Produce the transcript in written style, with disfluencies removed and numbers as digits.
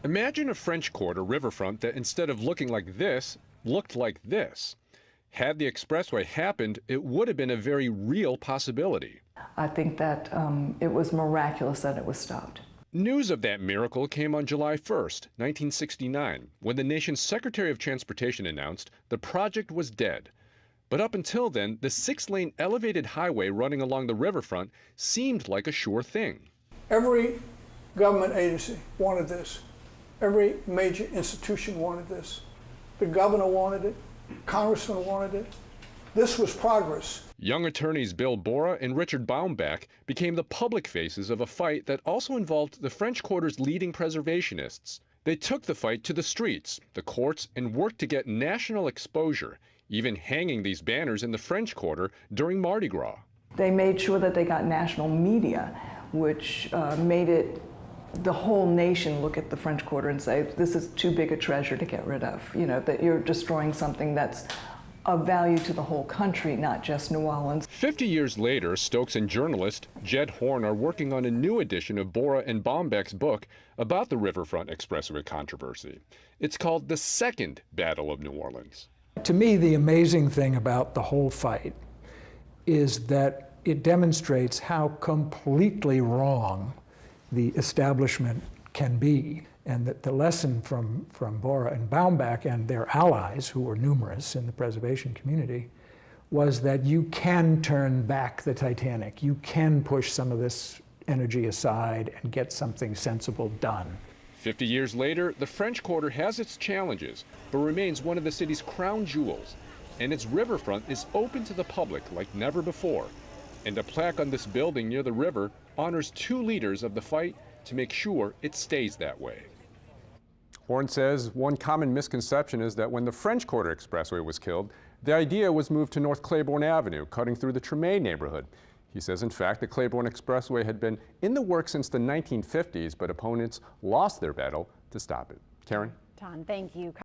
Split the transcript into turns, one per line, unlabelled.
Imagine a French Quarter riverfront that instead of looking like this, looked like this. Had the expressway happened, it would have been a very real possibility.
I think that it was miraculous that it was stopped.
News of that miracle came on July 1st, 1969, when the nation's Secretary of Transportation announced the project was dead. But up until then, the 6-lane elevated highway running along the riverfront seemed like a sure thing.
Every government agency wanted this. Every major institution wanted this. The governor wanted it. Congressman wanted it. This was progress.
Young attorneys Bill Bora and Richard Baumbach became the public faces of a fight that also involved the French Quarter's leading preservationists. They took the fight to the streets, the courts, and worked to get national exposure, even hanging these banners in the French Quarter during Mardi Gras.
They made sure that they got national media, which made it the whole nation look at the French Quarter and say, this is too big a treasure to get rid of. You know, that you're destroying something that's of value to the whole country, not just New Orleans.
50 years later, Stokes and journalist Jed Horn are working on a new edition of Bora and Baumbach's book about the Riverfront Expressway controversy. It's called The Second Battle of New Orleans.
To me, the amazing thing about the whole fight is that it demonstrates how completely wrong the establishment can be, and that the lesson from Bora and Baumbach and their allies, who were numerous in the preservation community, was that you can turn back the Titanic. You can push some of this energy aside and get something sensible done.
50 years later, the French Quarter has its challenges, but remains one of the city's crown jewels, and its riverfront is open to the public like never before. And a plaque on this building near the river honors 2 leaders of the fight to make sure it stays that way. Horn says one common misconception is that when the French Quarter Expressway was killed, the idea was moved to North Claiborne Avenue, cutting through the Treme neighborhood. He says, in fact, the Claiborne Expressway had been in the works since the 1950s, but opponents lost their battle to stop it. Karen?
Don, thank you.